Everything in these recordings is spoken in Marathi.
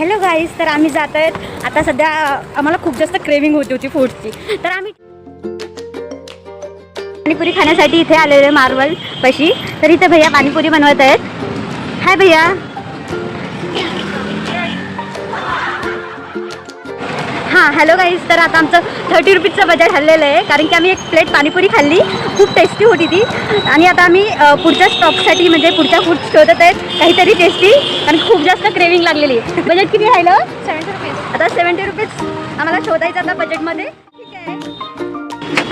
हॅलो गाईज, तर आम्ही जात आहेत आता. सध्या आम्हाला खूप जास्त क्रेविंग होती फूडची, तर आम्ही पाणीपुरी खाण्यासाठी इथे आलेलो आहे मार्वल पशी. तर इथे भैया पाणीपुरी बनवत आहेत. हाय भैया. हां हॅलो गाईज, तर आता आमचं 30 रुपीजचं बजेट हल्लेलं आहे, कारण की आम्ही एक प्लेट पाणीपुरी खाल्ली, खूप टेस्टी होती ती. आणि आता आम्ही पुढच्या स्टॉपसाठी म्हणजे पुढच्या फूड शोधत आहेत काहीतरी टेस्टी, आणि खूप जास्त क्रेविंग लागलेली. बजेट किती राहिलं? 70 रुपीज. आता 70 रुपीज आम्हाला शोधायचं आता बजेटमध्ये. ठीक आहे.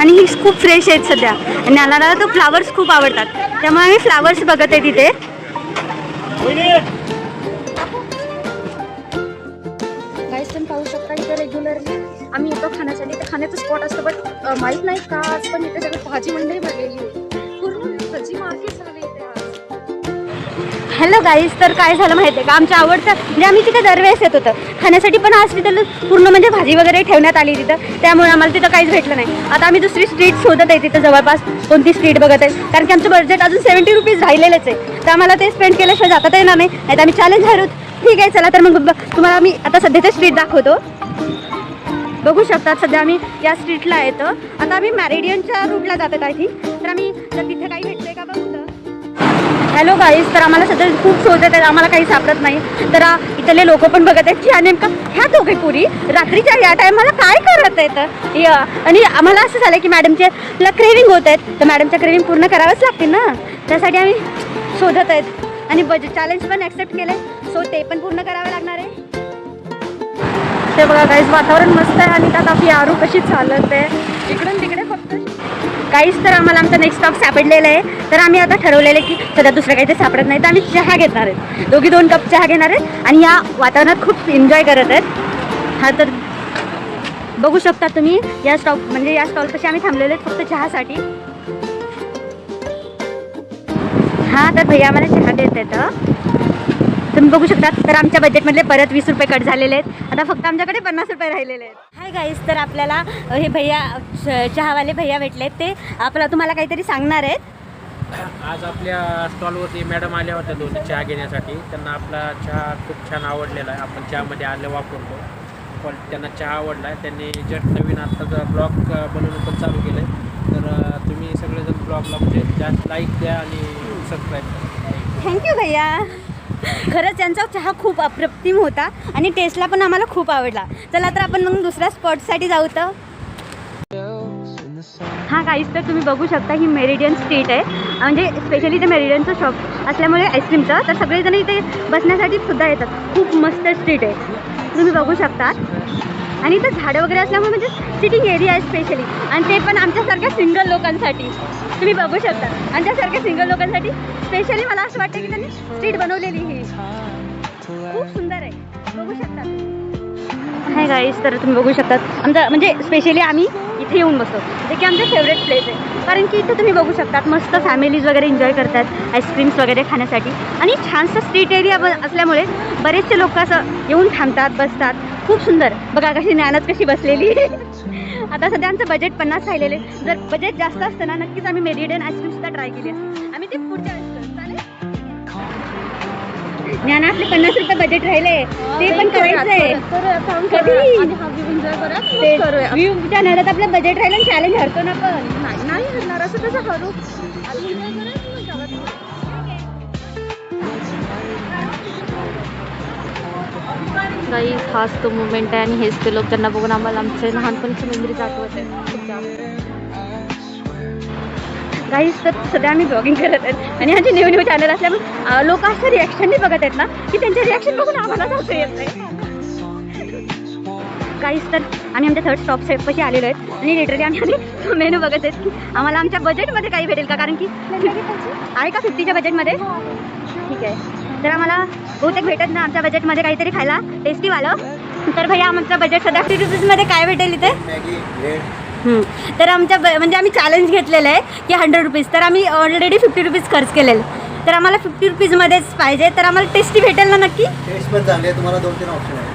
आणि ही खूप फ्रेश आहेत सध्या, आणि आम्हाला तो फ्लावर्स खूप आवडतात, त्यामुळे आम्ही फ्लावर्स बघत आहे तिथे. गाईस तुम्ही पाहू शकता इथे रेग्युलरली आम्ही येतो खाण्यासाठी. ते खाण्याचं स्पॉट असतं, बट माहीत नाही का आज पण इथे सगळी भाजी मंडई भरलेली आहे, पूर्ण भाजी मार्केट झालं इथे आज. हॅलो गाईस, तर काय झालं माहिती आहे का, आमच्या आवडतं म्हणजे आम्ही तिथे दरवेळेस येत होतं खाण्यासाठी, पण आज तिथं पूर्ण म्हणजे भाजी वगैरे ठेवण्यात आली तिथं, त्यामुळे आम्हाला तिथं काहीच भेटलं नाही. आता आम्ही दुसरी स्ट्रीट शोधत आहे तिथं जवळपास कोणती स्ट्रीट बघत आहे, कारण की आमचं बजेट अजून 70 रुपीज राहिलेलंच आहे, तर आम्हाला ते स्पेंड केल्याशिवाय जाता येणार नाही, तर आम्ही चॅलेंज हारू. ठीक आहे चला, तर मग तुम्हाला मी आता सध्याच्या स्ट्रीट दाखवतो. बघू शकतात सध्या आम्ही या स्ट्रीटला येतो. आता आम्ही मॅरेडियनच्या रूटला जातात आय थिंक, तर आम्ही जर तिथे काही भेटतंय का बघू. हॅलो गाईज, तर आम्हाला सध्या खूप शोधत आहेत, आम्हाला काही सापडत नाही. तर इथले लोक पण बघत आहेत की नेमकं ह्या दोघे पुरी रात्रीच्या या टायमाला काय करत आहेत. आणि आम्हाला असं झालं की मॅडमच्या क्रेविंग होत आहेत, तर मॅडमच्या क्रेविंग पूर्ण करावंच लागतील ना, त्यासाठी आम्ही शोधत आहेत. आणि बजेट चॅलेंज पण ॲक्सेप्ट केलं आहे, सो ते पण पूर्ण करावं लागणार आहे. ते बघा गाईज, वातावरण मस्त आहे, आणि त्यात आपली आरू कशी चालत आहे इकडून तिकडे फक्त. काहीच तर आम्हाला आमचा नेक्स्ट स्टॉप सापडलेलं आहे, तर आम्ही आता ठरवलेलं आहे की सध्या दुसरं काही ते सापडत नाही, तर आम्ही चहा घेणार आहेत. दोघी 2 कप चहा घेणार आहेत, आणि या वातावरणात खूप एन्जॉय करत आहेत. हा तर बघू शकता तुम्ही या स्टॉप म्हणजे या स्टॉलपाशी आम्ही थांबलेले आहेत फक्त चहासाठी. हां तर भैया आम्हाला चहा देत आहेत, तुम्ही बघू शकता. तर आमच्या बजेटमधले परत 20 रुपये कट झालेले आहेत, आता फक्त आमच्याकडे 50 रुपये राहिलेले आहेत. हाय गाईज, तर आपल्याला हे भैया चहावाले भैया भेटले आहेत, ते तुम्हाला काहीतरी सांगणार आहेत. आज आपल्या स्टॉलवरती मॅडम आल्या होत्या दोन्ही चहा घेण्यासाठी. त्यांना आपला चहा खूप छान आवडलेला आहे, आपण चहामध्ये आलं वापरतो, पण त्यांना चहा आवडला आहे. त्यांनी जस्ट नवीन आत्ताचा ब्लॉग बनवणं पण चालू केलं आहे, तर तुम्ही सगळेजण ब्लॉगला म्हणजे जास्त लाईक द्या आणि सबस्क्राईब करा. थँक्यू भैया. खरंच त्यांचा चहा खूप अप्रतिम होता, आणि टेस्टला पण आम्हाला खूप आवडला. चला तर आपण मग दुसऱ्या स्पॉटसाठी जाऊ. तर हां गाईज, तर तुम्ही बघू शकता ही मेरिडियन स्ट्रीट आहे, म्हणजे स्पेशली ते मेरिडियनचं शॉप असल्यामुळे आईस्क्रीमचं, तर सगळेजण इथे बसण्यासाठी सुद्धा येतात. खूप मस्त स्ट्रीट आहे, तुम्ही बघू शकता. आणि इथं झाडं वगैरे असल्यामुळे म्हणजे सिटिंग एरिया आहे स्पेशली, आणि ते पण आमच्यासारख्या सिंगल लोकांसाठी. तुम्ही बघू शकता आमच्यासारख्या सिंगल लोकांसाठी स्पेशली मला असं वाटतं की त्यांनी स्ट्रीट बनवलेली ही खूप सुंदर आहे, बघू शकता. हाय गाईज, तर तुम्ही बघू शकता आमचं म्हणजे स्पेशली आम्ही इथे येऊन बसतो, जे की आमचं फेवरेट प्लेस आहे, कारण की इथे तुम्ही बघू शकतात मस्त फॅमिलीज वगैरे एन्जॉय करतात आईस्क्रीम्स वगैरे खाण्यासाठी, आणि छानसं स्ट्रीट एरिया असल्यामुळे बरेचसे लोक असं येऊन थांबतात, बसतात. खूप सुंदर. बघा कशी ज्ञानात कशी बसलेली. आता सध्या आमचं बजेट 50 राहिलेले. जर बजेट जास्त असतं ना, नक्कीच आम्ही मेरिडियन आईस्क्रीम सुद्धा ट्राय केली असते. आम्ही ते पुढच्या वेळेस चालेल. ज्ञाना आपले 50 रुपये बजेट राहिले, ते पण करायचं आहे. व्ह्यूच्या नादात आपलं बजेट राहिलं आणि चॅलेंज हरतो ना, पण नाही हरणार असं कसं हरू. काही खास तो मुवमेंट आहे, आणि हेच ते लोक त्यांना बघून आम्हाला आमचे लहानपणीची मेमरीज आठवत आहे. काही तर सध्या आम्ही ब्लॉगिंग करत आहेत, आणि ह्याचे न्यू चॅनल असल्यामुळे लोक असं रिॲक्शनही बघत आहेत ना, की त्यांचे रिॲक्शन बघून आम्हाला जास्त येत नाही. काहीच तर आम्ही आमच्या 3rd स्टॉप सेटपाशी आलेलो आहेत, आणि लिटरली आम्ही मेनू बघत आहेत की आम्हाला आमच्या बजेटमध्ये काही भेटेल का, कारण की आहे का 50च्या बजेटमध्ये. ठीक आहे, तर आम्हाला बहुतेक भेटत ना आमच्या बजेटमध्ये काहीतरी खायला टेस्टीवालं. तर भैया आमचं बजेट सध्या 50 रुपीजमध्ये काय भेटेल इथे. तर आमच्या म्हणजे आम्ही चॅलेंज घेतलेलं आहे की 100 रुपीज, तर आम्ही ऑलरेडी 50 रुपीज खर्च केलेले, तर आम्हाला 50 रुपीजमध्येच पाहिजे. तर आम्हाला टेस्टी भेटेल ना नक्की. टेस्ट पण चांगली आहे, तुम्हाला 2-3 ऑप्शन आहे.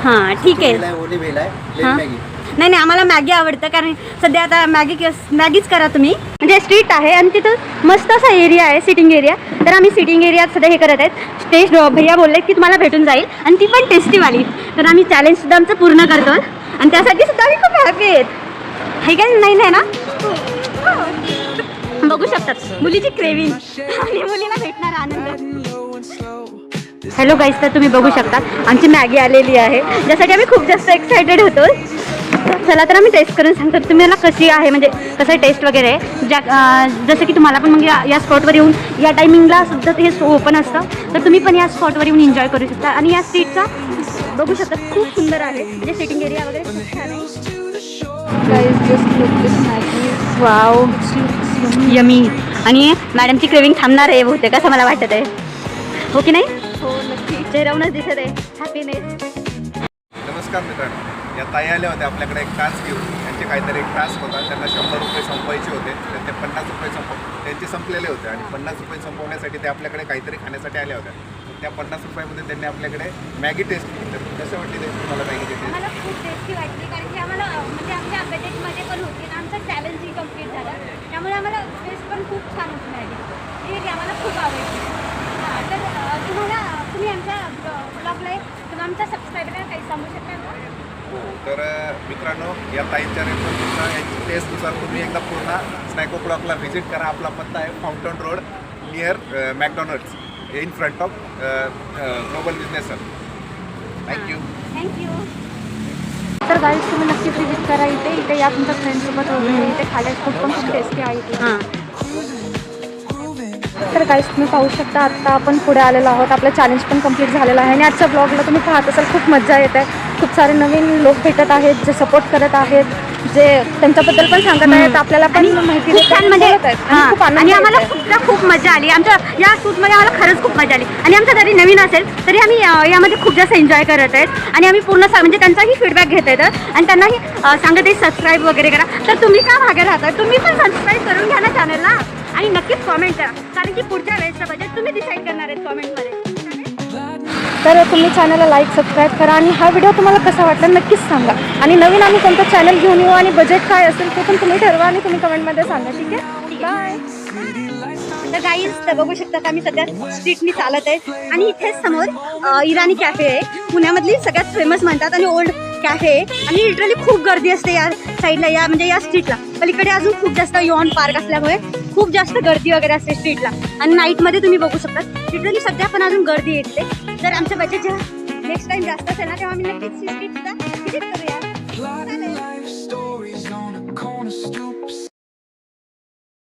हां ठीक आहे. ओली भेल आहे, हां मॅगी. नाही आम्हाला मॅगी आवडतं, कारण सध्या आता मॅगीच करा तुम्ही. म्हणजे स्ट्रीट आहे आणि तिथं मस्त असा एरिया आहे, सिटिंग एरिया. तर आम्ही सिटिंग एरियात सध्या हे करत आहेत. टेस्ट भैया बोलले की तुम्हाला भेटून जाईल आणि ती पण टेस्टीवाली. तर आम्ही चॅलेंजसुद्धा आमचं पूर्ण करतो आणि त्यासाठी सुद्धा आम्ही खूप हॅपी आहेत. हे काय नाही ना, बघू शकतात मुलीची क्रेविंग आणि मुलीला भेटणार आनंद. हॅलो गाईज, तर तुम्ही बघू शकता आमची मॅगी आलेली आहे, ज्यासाठी आम्ही खूप जास्त एक्सायटेड होतो. चला तर आम्ही टेस्ट करून सांगतो तुम्हाला कशी आहे, म्हणजे कसं टेस्ट वगैरे जसं की तुम्हाला पण मग या स्पॉटवर येऊन या टायमिंगला सुद्धा हे ओपन असतं, तर तुम्ही पण या स्पॉटवर येऊन एन्जॉय करू शकता. आणि या स्ट्रीटचा बघू शकता खूप सुंदर आहे, म्हणजे सिटिंग एरिया वगैरे खूप छान आहे. Wow, yummy. आणि मॅडमची क्रेविंग थांबणार आहे बहुतेक, असं मला वाटत आहे. हो की नाही? हो नक्की. चेहऱ्यावरच दिसत आहे हॅपीनेस. नमस्कार मित्रांनो, या ताई आल्या होत्या आपल्याकडे एक टास्क घेऊन. त्यांचे काहीतरी एक टास्क होता, त्यांना 100 रुपये संपवायचे होते. तर ते 50 रुपये त्यांचे संपलेले होते आणि 50 रुपये संपवण्यासाठी ते आपल्याकडे काहीतरी खाण्यासाठी आल्या होत्या. त्या 50 रुपयामध्ये त्यांनी आपल्याकडे मॅगी टेस्ट केली. तर कसं वाटते ते तुम्हाला मॅगीची टेस्ट? आम्हाला खूप टेस्टी वाटली, कारण की आम्हाला म्हणजे आमच्या बजेटमध्ये पण होती आणि आमचं चॅलेंजही कम्प्लीट झालं. त्यामुळे आम्हाला टेस्ट पण खूप छान होती मॅगी. ती आम्हाला खूप आवडली. तर तुम्ही आमच्या ब्लॉगला तुम्ही आमच्या सबस्क्रायबरला काही सांगू शकता का? तर मित्रांनो, या ताईंच्या रेफरन्सनुसार यांची टेस्टनुसार तुम्ही एकदा पूर्ण स्नॅको क्लॉकला व्हिजिट करा. आपला पत्ता आहे fountain road near McDonald's in front of global business hub. Thank you. तर गाईज तुम्ही नक्कीच विजिट करा इथे या तुमच्या फ्रेंडसोबत वगैरे. इथे खायला खूप टेस्टी आहे इथे. हां, तर गाईज तुम्ही पाहू शकता आत्ता आपण पुढे आलेलो आहोत. आपलं चॅलेंज पण कंप्लीट झालेलं आहे आणि आजच्या ब्लॉगला तुम्ही पाहत असाल खूप मजा येत आहे. खूप सारे नवीन लोक भेटत आहेत, जे सपोर्ट करत आहेत, जे त्यांच्याबद्दल पण सांगत आहेत, आपल्याला पण माहिती खूप छान म्हणजे देत आहेत. आणि खूप आनंद आणि आम्हाला येत आहे. सुद्धा खूप मजा आली. आमच्या या शूटमध्ये आम्हाला खरंच खूप मजा आली. आणि आमचं जरी नवीन असेल तरी आम्ही यामध्ये खूप जास्त एन्जॉय करत आहेत आणि आम्ही पूर्ण म्हणजे त्यांचाही फीडबॅक घेत आहेत आणि त्यांनाही सांगत आहे सबस्क्राईब वगैरे करा. तर तुम्ही का मागे राहता? तुम्ही पण सबस्क्राईब करून घ्या ना चॅनलला आणि नक्कीच कॉमेंट करा, कारण की पुढच्या वेळेसचं बजेट तुम्ही डिसाईड करणार आहेत कॉमेंटमध्ये. तर तुम्ही चॅनलला लाईक सबस्क्राईब करा आणि हा व्हिडिओ तुम्हाला कसा वाटला नक्कीच सांगा. आणि नवीन आम्ही कोणतं चॅनल घेऊन येऊ आणि बजेट काय असेल ते पण तुम्ही ठरवा आणि तुम्ही कमेंटमध्ये सांगा. ठीक आहे, बाय. तर गाईज, तर बघू शकतात आम्ही सध्या स्ट्रीटनी चालत आहे आणि इथेच समोर इराणी कॅफे आहे, पुण्यामधली सगळ्यात फेमस म्हणतात आणि ओल्ड कॅफे आहे. आणि लिटरली खूप गर्दी असते या साईडला, म्हणजे या स्ट्रीटला. पलीकडे अजून खूप जास्त यॉन पार्क असल्यामुळे खूप जास्त गर्दी वगैरे असते स्ट्रीटला. आणि नाईटमध्ये तुम्ही बघू शकता लिटरली सध्या पण अजून गर्दी येते. जर आमच्या बजेट जेव्हा नेक्स्ट टाइम जास्त असेल ना, तेव्हा आम्ही नक्कीच स्ट्रीटला व्हिजिट करूया. चालेल.